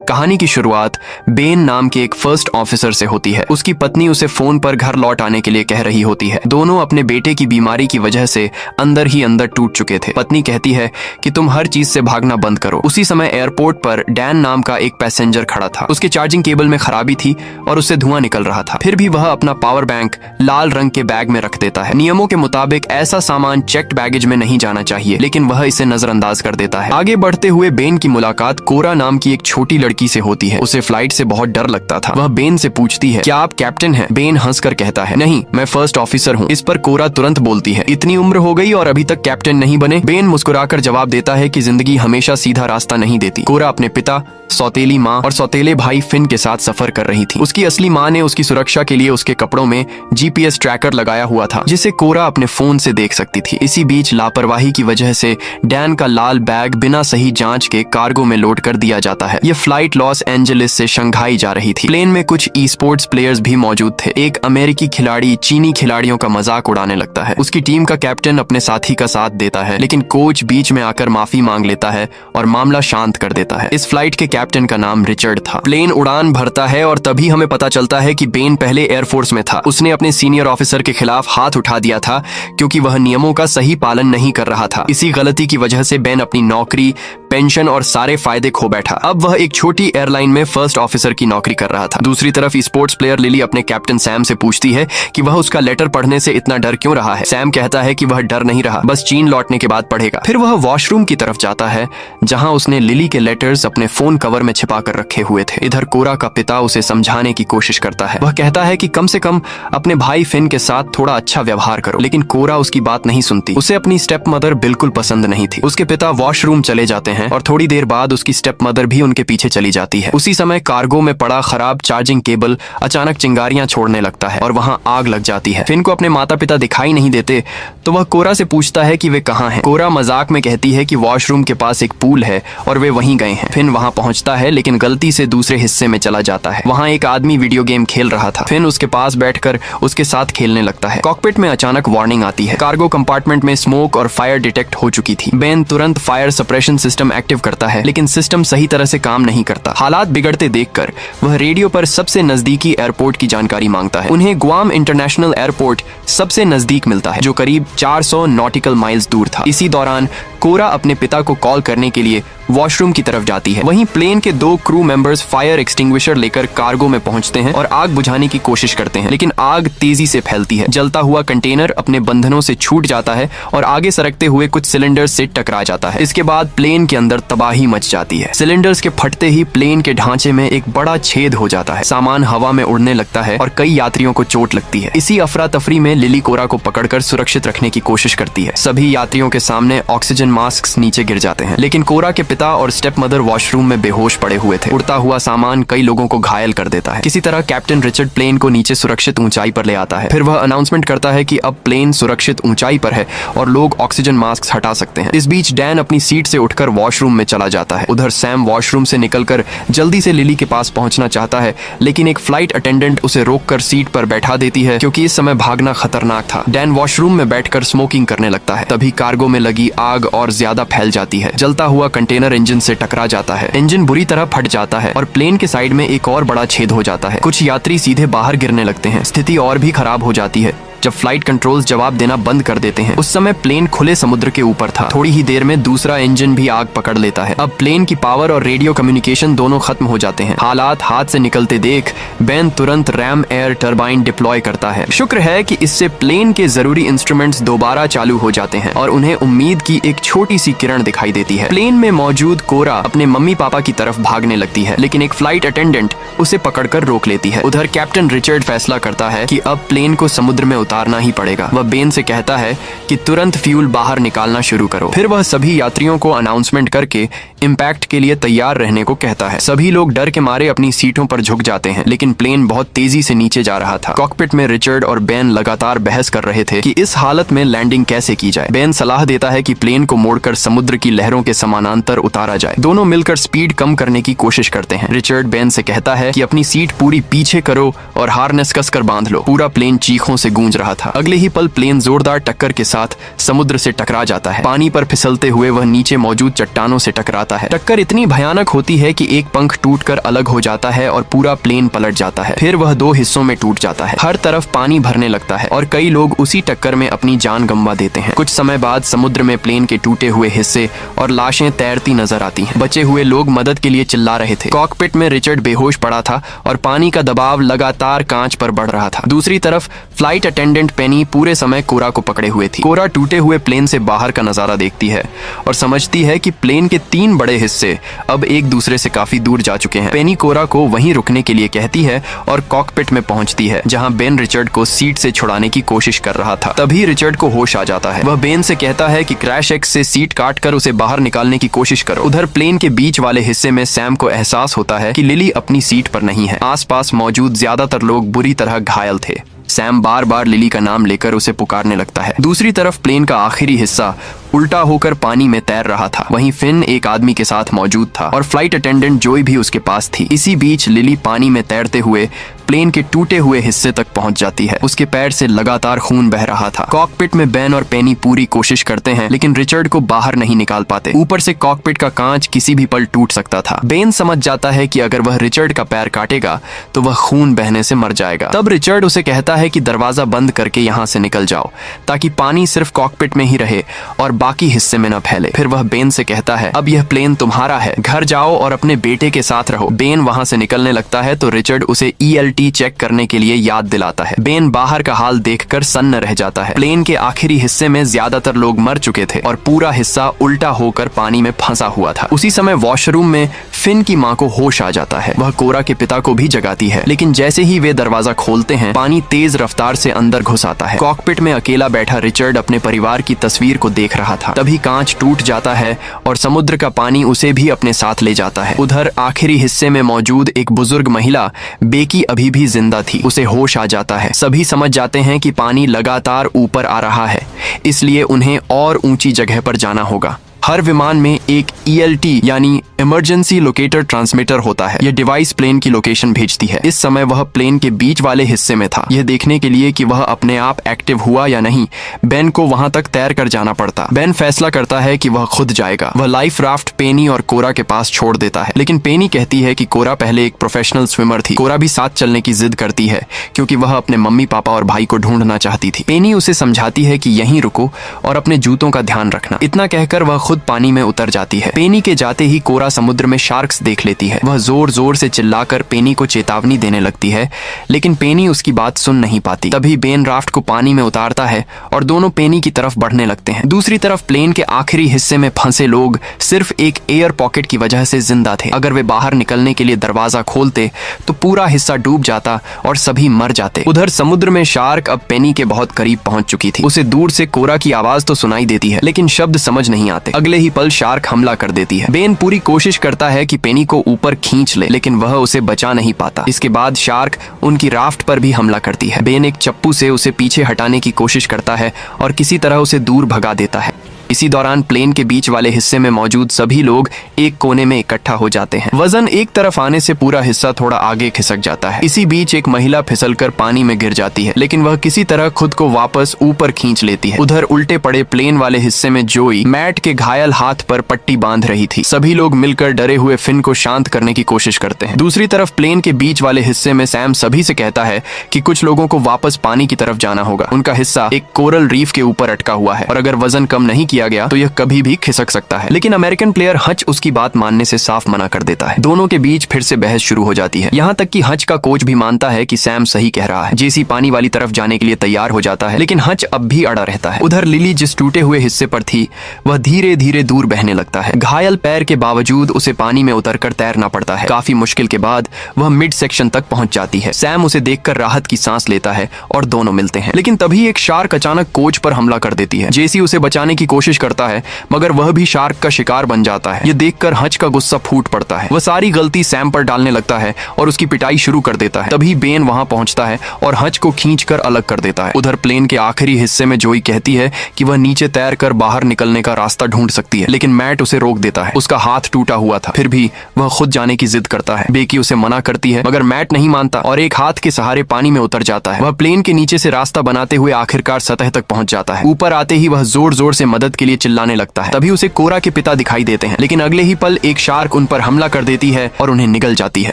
कहानी की शुरुआत बेन नाम के एक फर्स्ट ऑफिसर से होती है। उसकी पत्नी उसे फोन पर घर लौट आने के लिए कह रही होती है। दोनों अपने बेटे की बीमारी की वजह से अंदर ही अंदर टूट चुके थे। पत्नी कहती है कि तुम हर चीज से भागना बंद करो। उसी समय एयरपोर्ट पर डैन नाम का एक पैसेंजर खड़ा था। उसके चार्जिंग केबल में खराबी थी और उससे धुआं निकल रहा था। फिर भी वह अपना पावर बैंक लाल रंग के बैग में रख देता है। नियमों के मुताबिक ऐसा सामान चेक्ड बैगेज में नहीं जाना चाहिए, लेकिन वह इसे नजरअंदाज कर देता है। आगे बढ़ते हुए बेन की मुलाकात कोरा नाम की एक छोटी लड़की से होती है। उसे फ्लाइट से बहुत डर लगता था। वह बेन से पूछती है, क्या आप कैप्टन हैं? बेन हंसकर कहता है, नहीं, मैं फर्स्ट ऑफिसर हूँ। इस पर कोरा तुरंत बोलती है, इतनी उम्र हो गई और अभी तक कैप्टन नहीं बने? बेन मुस्कुराकर जवाब देता है कि जिंदगी हमेशा सीधा रास्ता नहीं देती। कोरा अपने पिता, सौतेली माँ और सौतेले भाई फिन के साथ सफर कर रही थी। उसकी असली माँ ने उसकी सुरक्षा के लिए उसके कपड़ों में जीपीएस ट्रैकर लगाया हुआ था, जिसे कोरा अपने फोन से देख सकती थी। इसी बीच लापरवाही की वजह से डैन का लाल बैग बिना सही जांच के कार्गो में लोड कर दिया जाता है। यह फ्लाइट लॉस एंजलिस से शंघाई जा रही थी। प्लेन में कुछ ई स्पोर्ट्स प्लेयर्स भी मौजूद थे। एक अमेरिकी खिलाड़ी चीनी खिलाड़ियों का मजाक उड़ाने लगता है। उसकी टीम का कैप्टन अपने साथी का साथ देता है, लेकिन कोच बीच में आकर माफी मांग लेता है और मामला शांत कर देता है। इस फ्लाइट के कैप्टन का नाम रिचर्ड था। प्लेन उड़ान भरता है और तभी हमें पता चलता है कि बेन पहले एयरफोर्स में था। उसने अपने सीनियर ऑफिसर के खिलाफ हाथ उठा दिया था क्योंकि वह नियमों का सही पालन नहीं कर रहा था। इसी गलती की वजह से बेन अपनी नौकरी, पेंशन और सारे फायदे खो बैठा। अब वह एक छोटी एयरलाइन में फर्स्ट ऑफिसर की नौकरी कर रहा था। दूसरी तरफ स्पोर्ट्स प्लेयर लिली अपने कैप्टन सैम से पूछती है कि वह उसका लेटर पढ़ने से इतना डर क्यों रहा है। सैम कहता है कि वह डर नहीं रहा, बस चीन लौटने के बाद पढ़ेगा। फिर वह वॉशरूम की तरफ जाता है जहां उसने लिली के लेटर्स अपने फोन कवर में छिपा कर रखे हुए थे। इधर कोरा का पिता उसे समझाने की कोशिश करता है। वह कहता है कि कम से कम अपने भाई फिन के साथ थोड़ा अच्छा व्यवहार करो, लेकिन कोरा उसकी बात नहीं सुनती। उसे अपनी स्टेप मदर बिल्कुल पसंद नहीं थी। उसके पिता वॉशरूम चले जाते हैं और थोड़ी देर बाद उसकी स्टेप मदर भी उनके पीछे चली जाती है। उसी समय कार्गो में पड़ा खराब चार्जिंग केबल अचानक चिंगारियां छोड़ने लगता है और वहां आग लग जाती है। फिन को अपने माता पिता दिखाई नहीं देते तो वह कोरा से पूछता है कि वे कहाँ हैं। कोरा मजाक में कहती है कि वॉशरूम के पास एक पूल है और वे वहीं गए हैं। फिन वहां पहुंचता है लेकिन गलती से दूसरे हिस्से में चला जाता है। वहां एक आदमी वीडियो गेम खेल रहा था। फिन उसके पास बैठकर उसके साथ खेलने लगता है। कॉकपिट में अचानक वार्निंग आती है। कार्गो कंपार्टमेंट में स्मोक और फायर डिटेक्ट हो चुकी थी। बेन तुरंत फायर सप्रेशन सिस्टम एक्टिव करता है, लेकिन सिस्टम सही तरह से काम नहीं करता। हालात बिगड़ते देखकर वह रेडियो पर सबसे नजदीकी एयरपोर्ट की जानकारी मांगता है। उन्हें ग्वाम इंटरनेशनल एयरपोर्ट सबसे नजदीक मिलता है, जो करीब 400 नॉटिकल माइल्स दूर था। इसी दौरान कोरा अपने पिता को कॉल करने के लिए वॉशरूम की तरफ जाती है। वहीं प्लेन के 2 क्रू मेंबर्स फायर एक्सटिंग्विशर लेकर कार्गो में पहुंचते हैं और आग बुझाने की कोशिश करते हैं, लेकिन आग तेजी से फैलती है। जलता हुआ कंटेनर अपने बंधनों से छूट जाता है और आगे सरकते हुए कुछ सिलेंडर्स से टकरा जाता है। इसके बाद प्लेन के अंदर तबाही मच जाती है। सिलेंडर्स के फटते ही प्लेन के ढांचे में एक बड़ा छेद हो जाता है। सामान हवा में उड़ने लगता है और कई यात्रियों को चोट लगती है। इसी अफरा तफरी में लिली कोरा को पकड़कर सुरक्षित रखने की कोशिश करती है। सभी यात्रियों के सामने ऑक्सीजन मास्क नीचे गिर जाते हैं, लेकिन कोरा के पिता और स्टेप मदर वॉशरूम में बेहोश पड़े हुए थे। उड़ता हुआ सामान कई लोगों को घायल कर देता है। किसी तरह कैप्टन रिचर्ड प्लेन को नीचे सुरक्षित ऊंचाई पर ले आता है। फिर वह अनाउंसमेंट करता है कि अब प्लेन सुरक्षित ऊंचाई पर है और लोग ऑक्सीजन मास्क हटा सकते हैं। इस बीच डैन अपनी सीट से उठकर वॉशरूम में चला जाता है। उधर सैम वॉशरूम से निकलकर जल्दी से लिली के पास पहुंचना चाहता है, लेकिन एक फ्लाइट अटेंडेंट उसे रोककर सीट पर बैठा देती है क्योंकि इस समय भागना खतरनाक था। डैन वॉशरूम में बैठकर स्मोकिंग करने लगता है। तभी कार्गो में लगी आग और ज्यादा फैल जाती है। जलता हुआ कंटेनर इंजन से टकरा जाता है। इंजन बुरी तरह फट जाता है और प्लेन के साइड में एक और बड़ा छेद हो जाता है। कुछ यात्री सीधे बाहर गिरने लगते हैं। स्थिति और भी खराब हो जाती है जब फ्लाइट कंट्रोल्स जवाब देना बंद कर देते हैं। उस समय प्लेन खुले समुद्र के ऊपर था। थोड़ी ही देर में दूसरा इंजन भी आग पकड़ लेता है। अब प्लेन की पावर और रेडियो कम्युनिकेशन दोनों खत्म हो जाते हैं। हालात हाथ से निकलते देख बेन तुरंत रैम एयर टरबाइन डिप्लॉय करता है। शुक्र है कि इससे प्लेन के जरूरी इंस्ट्रूमेंट्स दोबारा चालू हो जाते हैं और उन्हें उम्मीद की एक छोटी सी किरण दिखाई देती है। प्लेन में मौजूद कोरा अपने मम्मी पापा की तरफ भागने लगती है, लेकिन एक फ्लाइट अटेंडेंट उसे पकड़कर रोक लेती है। उधर कैप्टन रिचर्ड फैसला करता है कि अब प्लेन को समुद्र में उतारना ही पड़ेगा। वह बेन से कहता है कि तुरंत फ्यूल बाहर निकालना शुरू करो। फिर वह सभी यात्रियों को अनाउंसमेंट करके इम्पैक्ट के लिए तैयार रहने को कहता है। सभी लोग डर के मारे अपनी सीटों पर झुक जाते हैं, लेकिन प्लेन बहुत तेजी से नीचे जा रहा था। कॉकपिट में रिचर्ड और बेन लगातार बहस कर रहे थे कि इस हालत में लैंडिंग कैसे की जाए। बेन सलाह देता है कि प्लेन को मोड़कर समुद्र की लहरों के समानांतर उतारा जाए। दोनों मिलकर स्पीड कम करने की कोशिश करते हैं। रिचर्ड बेन से कहता है कि अपनी सीट पूरी पीछे करो और हार्नेस कसकर बांध लो। पूरा प्लेन चीखों से गूंज रहा था। अगले ही पल प्लेन जोरदार टक्कर के साथ समुद्र से टकरा जाता है। पानी पर फिसलते हुए वह नीचे मौजूद चट्टानों से टकराता है। टक्कर इतनी भयानक होती है कि एक पंख टूटकर अलग हो जाता है और पूरा प्लेन पलट जाता है। फिर वह 2 हिस्सों में टूट जाता है। हर तरफ पानी भरने लगता है और कई लोग उसी टक्कर में अपनी जान गंवा देते हैं। कुछ समय बाद समुद्र में प्लेन के टूटे हुए हिस्से और लाशें तैरती नजर आती हैं। बचे हुए लोग मदद के लिए चिल्ला रहे थे। कॉकपिट में रिचर्ड बेहोश पड़ा था और पानी का दबाव लगातार कांच पर बढ़ रहा था। दूसरी तरफ फ्लाइट अटेंडेंट पेनी पूरे समय कोरा को पकड़े हुए थी। कोरा टूटे हुए प्लेन से बाहर का नजारा देखती है और समझती है कि प्लेन के 3 बड़े हिस्से अब एक दूसरे से काफी दूर जा चुके हैं। पेनी कोरा को वहीं रुकने के लिए कहती है और कॉकपिट में पहुंचती है, जहां बेन रिचर्ड को सीट से छुड़ाने की कोशिश कर रहा था। तभी रिचर्ड को होश आ जाता है। वह बेन से कहता है कि क्रैश एक्स से सीट काटकर उसे बाहर निकालने की कोशिश करो। उधर प्लेन के बीच वाले हिस्से में सैम को एहसास होता है कि लिली अपनी सीट पर नहीं है। आसपास मौजूद ज्यादातर लोग बुरी तरह घायल थे। सैम बार बार लिली का नाम लेकर उसे पुकारने लगता है। दूसरी तरफ प्लेन का आखिरी हिस्सा उल्टा होकर पानी में तैर रहा था। वहीं फिन एक आदमी के साथ मौजूद था और फ्लाइट अटेंडेंट जोई भी उसके पास थी। इसी बीच लिली पानी में तैरते हुए प्लेन के टूटे हुए हिस्से तक पहुंच जाती है। उसके पैर से लगातार खून बह रहा था। कॉकपिट में बेन और पेनी पूरी कोशिश करते हैं, लेकिन रिचर्ड को बाहर नहीं निकाल पाते। ऊपर से कॉकपिट का कांच किसी भी पल टूट सकता था। बेन समझ जाता है कि अगर वह रिचर्ड का पैर काटेगा तो वह खून बहने से मर जाएगा। तब रिचर्ड उसे कहता है कि दरवाजा बंद करके यहाँ से निकल जाओ, ताकि पानी सिर्फ कॉकपिट में ही रहे और बाकी हिस्से में न फैले। फिर वह बेन से कहता है, अब यह प्लेन तुम्हारा है, घर जाओ और अपने बेटे के साथ रहो। बेन वहां से निकलने लगता है तो रिचर्ड उसे ELT चेक करने के लिए याद दिलाता है। बेन बाहर का हाल देखकर सन्न रह जाता है। प्लेन के आखिरी हिस्से में ज्यादातर लोग मर चुके थे और पूरा हिस्सा उल्टा होकर पानी में फंसा हुआ था। उसी समय वॉशरूम में फिन की माँ को होश आ जाता है। वह कोरा के पिता को भी जगाती है, लेकिन जैसे ही वे दरवाजा खोलते हैं, पानी तेज रफ्तार से अंदर घुस आता है। कॉकपिट में अकेला बैठा रिचर्ड अपने परिवार की तस्वीर को देख रहा था। तभी कांच टूट जाता है और समुद्र का पानी उसे भी अपने साथ ले जाता है। उधर आखिरी हिस्से में मौजूद एक बुजुर्ग महिला बेकी अभी भी जिंदा थी। उसे होश आ जाता है। सभी समझ जाते हैं कि पानी लगातार ऊपर आ रहा है, इसलिए उन्हें और ऊंची जगह पर जाना होगा। हर विमान में एक ELT यानी इमरजेंसी लोकेटर ट्रांसमीटर होता है। यह डिवाइस प्लेन की लोकेशन भेजती है। इस समय वह प्लेन के बीच वाले हिस्से में था। यह देखने के लिए कि वह अपने आप एक्टिव हुआ या नहीं, बेन को वहां तक तैर कर जाना पड़ता। बेन फैसला करता है कि वह खुद जाएगा। वह लाइफ राफ्ट पेनी और कोरा के पास छोड़ देता है, लेकिन पेनी कहती है कि कोरा पहले एक प्रोफेशनल स्विमर थी। कोरा भी साथ चलने की जिद करती है क्योंकि वह अपने मम्मी पापा और भाई को ढूंढना चाहती थी। पेनी उसे समझाती है कि यहीं रुको और अपने जूतों का ध्यान रखना। इतना कहकर वह खुद पानी में उतर जाती है। पेनी के जाते ही कोरा समुद्र में शार्क्स देख लेती है। वह जोर जोर से चिल्लाकर पेनी को चेतावनी देने लगती है, लेकिन पेनी उसकी बात सुन नहीं पाती। तभी बेन राफ्ट को पानी में उतारता है और दोनों पेनी की तरफ बढ़ने लगते हैं। दूसरी तरफ प्लेन के आखिरी हिस्से में फंसे लोग सिर्फ एक एयर पॉकेट की वजह से जिंदा थे। अगर वे बाहर निकलने के लिए दरवाजा खोलते तो पूरा हिस्सा डूब जाता और सभी मर जाते। उधर समुद्र में शार्क अब पेनी के बहुत करीब पहुंच चुकी थी। उसे दूर से कोरा की आवाज तो सुनाई देती है, लेकिन शब्द समझ नहीं आते। अगले ही पल शार्क हमला कर देती है। बेन पूरी कोशिश करता है कि पेनी को ऊपर खींच ले, लेकिन वह उसे बचा नहीं पाता। इसके बाद शार्क उनकी राफ्ट पर भी हमला करती है। बेन एक चप्पू से उसे पीछे हटाने की कोशिश करता है और किसी तरह उसे दूर भगा देता है। इसी दौरान प्लेन के बीच वाले हिस्से में मौजूद सभी लोग एक कोने में इकट्ठा हो जाते हैं। वजन एक तरफ आने से पूरा हिस्सा थोड़ा आगे खिसक जाता है। इसी बीच एक महिला फिसलकर पानी में गिर जाती है, लेकिन वह किसी तरह खुद को वापस ऊपर खींच लेती है। उधर उल्टे पड़े प्लेन वाले हिस्से में जोई मैट के घायल हाथ पर पट्टी बांध रही थी। सभी लोग मिलकर डरे हुए फिन को शांत करने की कोशिश करते हैं। दूसरी तरफ प्लेन के बीच वाले हिस्से में सैम सभी से कहता है कि कुछ लोगों को वापस पानी की तरफ जाना होगा। उनका हिस्सा एक कोरल रीफ के ऊपर अटका हुआ है और अगर वजन कम नहीं किया गया तो यह कभी भी खिसक सकता है। लेकिन अमेरिकन प्लेयर हच उसकी बात मानने से साफ मना कर देता है। दोनों के बीच फिर से बहस शुरू हो जाती है। यहाँ तक कि हच का कोच भी मानता है कि सैम सही कह रहा है। जेसी पानी वाली तरफ जाने के लिए तैयार हो जाता है, लेकिन हच अब भी अड़ा रहता है। उधर लिली जिस टूटे हुए हिस्से पर थी वह धीरे धीरे दूर बहने लगता है। घायल पैर के बावजूद उसे पानी में उतरकर तैरना पड़ता है। काफी मुश्किल के बाद वह मिड सेक्शन तक पहुंच जाती है। सैम उसे देखकर राहत की सांस लेता है और दोनों मिलते हैं, लेकिन तभी एक शार्क अचानक कोच पर हमला कर देती है। जेसी उसे बचाने की कोशिश कोशिश करता है, मगर वह भी शार्क का शिकार बन जाता है। ये देखकर हच का गुस्सा फूट पड़ता है। वह सारी गलती सैम पर डालने लगता है और उसकी पिटाई शुरू कर देता है। तभी बेन वहां पहुंचता है और हच को खींचकर अलग कर देता है। उधर प्लेन के आखिरी हिस्से में जोई कहती है कि वह नीचे तैर कर बाहर निकलने का रास्ता ढूंढ सकती है, लेकिन मैट उसे रोक देता है। उसका हाथ टूटा हुआ था, फिर भी वह खुद जाने की जिद करता है। बेकी उसे मना करती है, मगर मैट नहीं मानता और एक हाथ के सहारे पानी में उतर जाता है। वह प्लेन के नीचे से रास्ता बनाते हुए आखिरकार सतह तक पहुंच जाता है। ऊपर आते ही वह जोर जोर से मदद के लिए चिल्लाने लगता है। तभी उसे कोरा के पिता दिखाई देते हैं, लेकिन अगले ही पल एक शार्क उन पर हमला कर देती है और उन्हें निगल जाती है।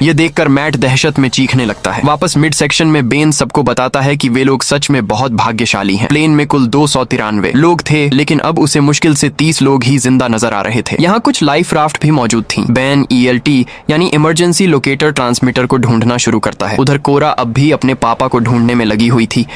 यह देखकर मैट दहशत में चीखने लगता है। वापस मिड सेक्शन में बेन सबको बताता है कि वे लोग सच में बहुत भाग्यशाली हैं। प्लेन में कुल 293 लोग थे, लेकिन अब उसे मुश्किल से 30 लोग ही जिंदा नजर आ रहे थे। यहाँ कुछ लाइफ राफ्ट भी मौजूद थी। बेन ELT यानी इमरजेंसी लोकेटर ट्रांसमीटर को ढूंढना शुरू करता है। उधर कोरा अब भी अपने पापा को ढूंढने में लगी हुई थी।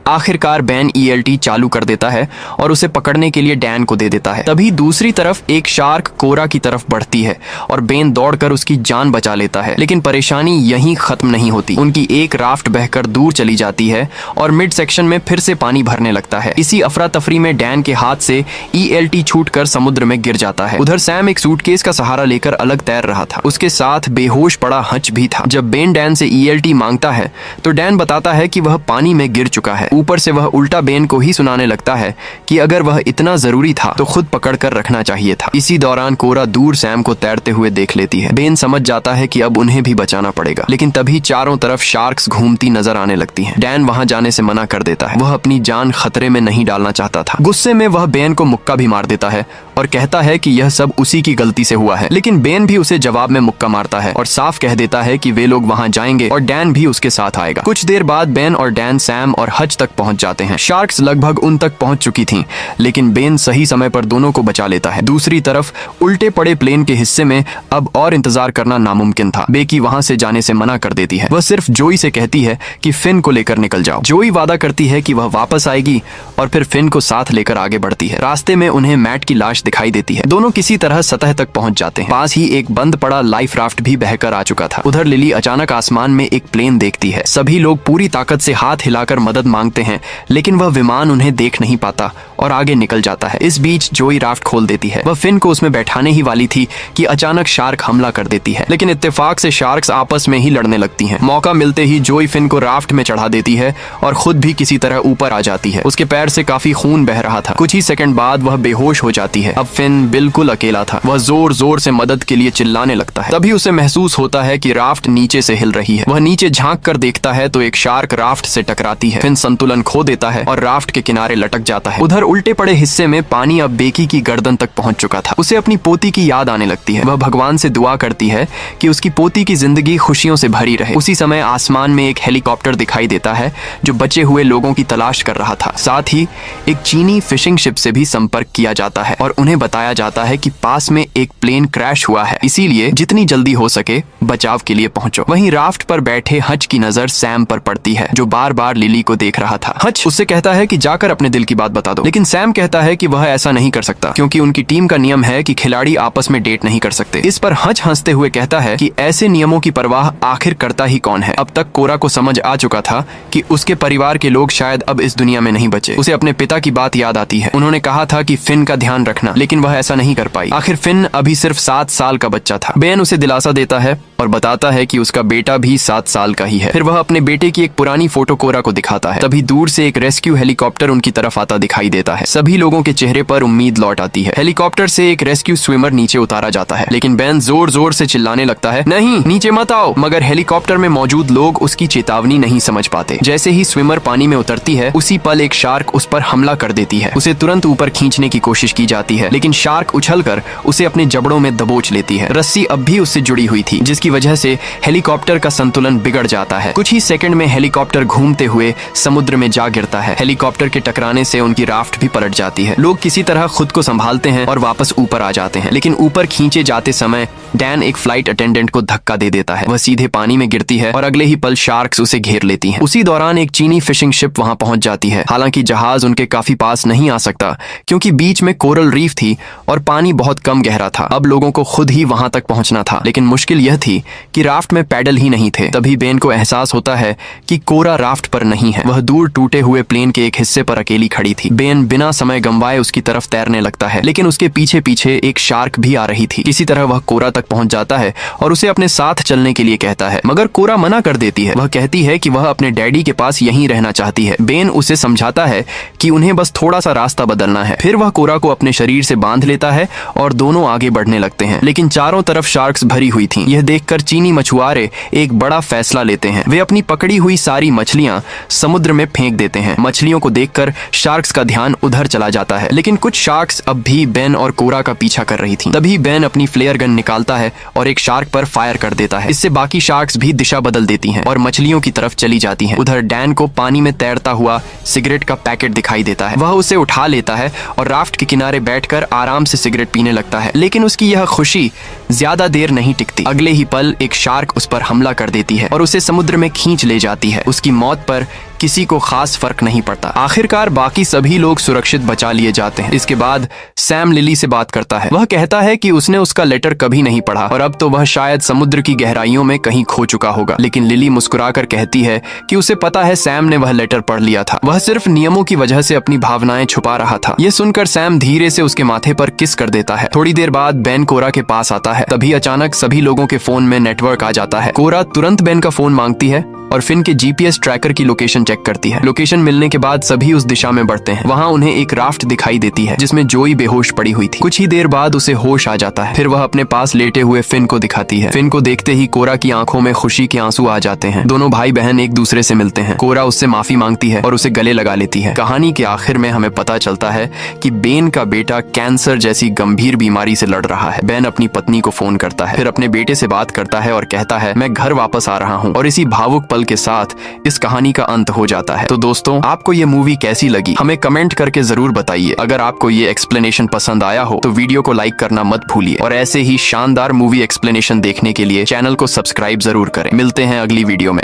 आखिरकार बेन ELT चालू कर देता है और उसे पकड़ने के लिए डैन को दे देता है। तभी दूसरी तरफ एक शार्क कोरा की तरफ बढ़ती है और बेन दौड़कर उसकी जान बचा लेता है। लेकिन परेशानी यहीं खत्म नहीं होती। उनकी एक राफ्ट बहकर दूर चली जाती है और मिड सेक्शन में फिर से पानी भरने लगता है। इसी अफरा तफरी में डैन के हाथ से ELT छूटकर समुद्र में गिर जाता है। उधर सैम एक सूटकेस का सहारा लेकर अलग तैर रहा था। उसके साथ बेहोश पड़ा हच भी था। जब बेन डैन से ELT मांगता है तो डैन बताता है कि वह पानी में गिर चुका है। ऊपर से वह उल्टा बेन को ही सुनाने लगता है कि अगर वह इतना जरूरी था तो खुद पकड़ कर रखना चाहिए था। इसी दौरान कोरा दूर सैम को तैरते हुए देख लेती है। बेन समझ जाता है कि अब उन्हें भी बचाना पड़ेगा, लेकिन तभी चारों तरफ शार्क्स घूमती नजर आने लगती हैं। डैन वहां जाने से मना कर देता है। वह अपनी जान खतरे में नहीं डालना चाहता था। गुस्से में वह बेन को मुक्का भी मार देता है और कहता है कि यह सब उसी की गलती से हुआ है। लेकिन बेन भी उसे जवाब में मुक्का मारता है और साफ कह देता है कि वे लोग वहां जाएंगे और डैन भी उसके साथ आएगा। कुछ देर बाद बेन और डैन सैम और हच तक पहुंच जाते हैं। शार्क्स लगभग उन तक पहुंच चुकी थीं, लेकिन बेन सही समय पर दोनों को बचा लेता है। दूसरी तरफ उल्टे पड़े प्लेन के हिस्से में अब और इंतजार करना नामुमकिन था। बेकी वहां से जाने से मना कर देती है। वह सिर्फ जोई से कहती है कि फिन को लेकर निकल जाओ। जोई वादा करती है कि वह वापस आएगी और फिर फिन को साथ लेकर आगे बढ़ती है। रास्ते में उन्हें मैट की लाश दिखाई देती है। दोनों किसी तरह सतह तक पहुंच जाते हैं। पास ही एक बंद पड़ा लाइफ राफ्ट भी बहकर आ चुका था। उधर लिली अचानक आसमान में एक प्लेन देखती है। सभी लोग पूरी ताकत से हाथ हिलाकर मदद मांगते हैं, लेकिन वह विमान उन्हें देख नहीं पाता और आगे निकल जाता है। इस बीच जोई राफ्ट खोल देती है। वह फिन को उसमें बैठाने ही वाली थी कि अचानक शार्क हमला कर देती है, लेकिन इत्तेफाक से शार्क्स आपस में ही लड़ने लगती हैं। मौका मिलते ही जोई फिन को राफ्ट में चढ़ा देती है और खुद भी किसी तरह ऊपर आ जाती है। उसके पैर से काफी खून बह रहा था। कुछ ही सेकंड बाद वह बेहोश हो जाती है। अब फिन बिल्कुल अकेला था। वह जोर जोर से मदद के लिए चिल्लाने लगता है। तभी उसे महसूस होता है कि राफ्ट नीचे से हिल रही है। वह नीचे झांक कर देखता है तो एक शार्क राफ्ट से टकराती है। फिन संतुलन खो देता है और राफ्ट के किनारे लटक जाता है। उधर उल्टे पड़े हिस्से में पानी अब बेकी की गर्दन तक पहुंच चुका था। उसे अपनी पोती की याद आने लगती है। वह भगवान से दुआ करती है कि उसकी पोती की जिंदगी खुशियों से भरी रहे। उसी समय आसमान में एक हेलीकॉप्टर दिखाई देता है जो बचे हुए लोगों की तलाश कर रहा था। साथ ही एक चीनी फिशिंग शिप से भी संपर्क किया जाता है और उन्हें बताया जाता है कि पास में एक प्लेन क्रैश हुआ है, इसीलिए जितनी जल्दी हो सके बचाव के लिए पहुंचो। वहीं राफ्ट पर बैठे हच की नजर सैम पर पड़ती है, जो बार बार लिली को देख रहा था। हच उससे कहता है कि जाकर अपने दिल की बात बता दो, लेकिन सैम कहता है कि वह ऐसा नहीं कर सकता क्योंकि उनकी टीम का नियम है कि खिलाड़ी आपस में डेट नहीं कर सकते। इस पर हच हंसते हुए कहता है कि ऐसे नियमों की परवाह आखिर करता ही कौन है। अब तक कोरा को समझ आ चुका था कि उसके परिवार के लोग शायद अब इस दुनिया में नहीं बचे। उसे अपने पिता की बात याद आती है। उन्होंने कहा था कि फिन का ध्यान रखना, लेकिन वह ऐसा नहीं कर पाई। आखिर फिन अभी सिर्फ 7 साल का बच्चा था। बेन उसे दिलासा देता है और बताता है कि उसका बेटा भी 7 साल का ही है। फिर वह अपने बेटे की एक पुरानी फोटो कोरा को दिखाता है। तभी दूर से एक रेस्क्यू हेलीकॉप्टर उनकी तरफ आता दिखाई देता है। सभी लोगों के चेहरे पर उम्मीद लौट आती है। हेलीकॉप्टर से एक रेस्क्यू स्विमर नीचे उतारा जाता है, लेकिन बेन जोर जोर से चिल्लाने लगता है, नहीं नीचे मत आओ। मगर हेलीकॉप्टर में मौजूद लोग उसकी चेतावनी नहीं समझ पाते। जैसे ही स्विमर पानी में उतरती है, उसी पल एक शार्क उस पर हमला कर देती है। उसे तुरंत ऊपर खींचने की कोशिश की जाती है, लेकिन शार्क उछलकर उसे अपने जबड़ों में दबोच लेती है। रस्सी अब भी उससे जुड़ी हुई थी, जिसकी वजह से हेलीकॉप्टर का संतुलन बिगड़ जाता है। कुछ ही सेकंड में हेलीकॉप्टर घूमते हुए समुद्र में जा गिरता है। हेलीकॉप्टर के टकराने से उनकी राफ्ट भी पलट जाती है। लोग किसी तरह खुद को संभालते हैं और वापस ऊपर आ जाते हैं, लेकिन ऊपर खींचे जाते समय डैन एक फ्लाइट अटेंडेंट को धक्का दे देता है। वह सीधे पानी में गिरती है और अगले ही पल शार्क्स उसे घेर लेती हैं। उसी दौरान एक चीनी फिशिंग शिप वहां पहुंच जाती है। हालांकि जहाज उनके काफी पास नहीं आ सकता क्योंकि बीच में कोरल रीफ थी और पानी बहुत कम गहरा था। अब लोगों को खुद ही वहां तक पहुंचना था, लेकिन मुश्किल यह थी कि राफ्ट में पैडल ही नहीं थे। तभी बेन को एहसास होता है कि कोरा राफ्ट पर नहीं है। वह दूर टूटे हुए प्लेन के एक हिस्से पर अकेली खड़ी थी। बेन बिना समय गंवाए उसकी तरफ तैरने लगता है, लेकिन उसके पीछे पीछे एक शार्क भी आ रही थी। किसी तरह वह कोरा तक पहुंच जाता है और उसे अपने साथ चलने के लिए कहता है, मगर कोरा मना कर देती है। वह कहती है कि वह अपने डैडी के पास यहीं रहना चाहती है। बेन उसे समझाता है कि उन्हें बस थोड़ा सा रास्ता बदलना है। फिर वह कोरा को अपने शरीर से बांध लेता है और दोनों आगे बढ़ने लगते हैं, लेकिन चारों तरफ शार्क्स भरी हुई थीं। यह देखकर चीनी मछुआरे एक बड़ा फैसला लेते हैं। वे अपनी पकड़ी हुई सारी मछलियां समुद्र में फेंक देते हैं। मछलियों को देखकर शार्क्स का ध्यान उधर चला जाता है, लेकिन कुछ शार्क्स अब भी बेन और कोरा का पीछा कर रही थीं। तभी बेन अपनी फ्लेयर गन निकालता है और एक शार्क पर फायर कर देता है। इससे बाकी शार्क्स भी दिशा बदल देती हैं और मछलियों की तरफ चली जाती हैं। उधर डैन को पानी में तैरता हुआ सिगरेट का पैकेट दिखाई देता है। वह उसे उठा लेता है और राफ्ट के किनारे बैठकर आराम से सिगरेट पीने लगता है, लेकिन उसकी यह खुशी ज्यादा देर नहीं टिकती। अगले ही पल एक शार्क उस पर हमला कर देती है और उसे समुद्र में खींच ले जाती है। उसकी मौत पर किसी को खास फर्क नहीं पड़ता। आखिरकार बाकी सभी लोग सुरक्षित बचा लिए जाते हैं। इसके बाद सैम लिली से बात करता है। वह कहता है कि उसने उसका लेटर कभी नहीं पढ़ा और अब तो वह शायद समुद्र की गहराइयों में कहीं खो चुका होगा, लेकिन लिली मुस्कुराकर कहती है कि उसे पता है सैम ने वह लेटर पढ़ लिया था। वह सिर्फ नियमों की वजह से अपनी भावनाएं छुपा रहा था। यह सुनकर सैम धीरे से उसके माथे पर किस कर देता है। थोड़ी देर बाद बेन कोरा के पास आता है। तभी अचानक सभी लोगों के फोन में नेटवर्क आ जाता है। कोरा तुरंत बेन का फोन मांगती है और फिन के जीपीएस ट्रैकर की लोकेशन चेक करती है। लोकेशन मिलने के बाद सभी उस दिशा में बढ़ते हैं। वहाँ उन्हें एक राफ्ट दिखाई देती है जिसमें जोई बेहोश पड़ी हुई थी। कुछ ही देर बाद उसे होश आ जाता है। फिर वह अपने पास लेटे हुए फिन को दिखाती है। फिन को देखते ही कोरा की आंखों में खुशी के आंसू आ जाते हैं। दोनों भाई बहन एक दूसरे से मिलते हैं। कोरा उससे माफी मांगती है और उसे गले लगा लेती है। कहानी के आखिर में हमें पता चलता है कि बेन का बेटा कैंसर जैसी गंभीर बीमारी से लड़ रहा है। बेन अपनी पत्नी को फोन करता है, फिर अपने बेटे से बात करता है और कहता है, मैं घर वापस आ रहा हूँ। और इसी भावुक पल के साथ इस कहानी का अंत हो जाता है। तो दोस्तों, आपको ये मूवी कैसी लगी हमें कमेंट करके जरूर बताइए। अगर आपको ये एक्सप्लेनेशन पसंद आया हो तो वीडियो को लाइक करना मत भूलिए और ऐसे ही शानदार मूवी एक्सप्लेनेशन देखने के लिए चैनल को सब्सक्राइब जरूर करें। मिलते हैं अगली वीडियो में।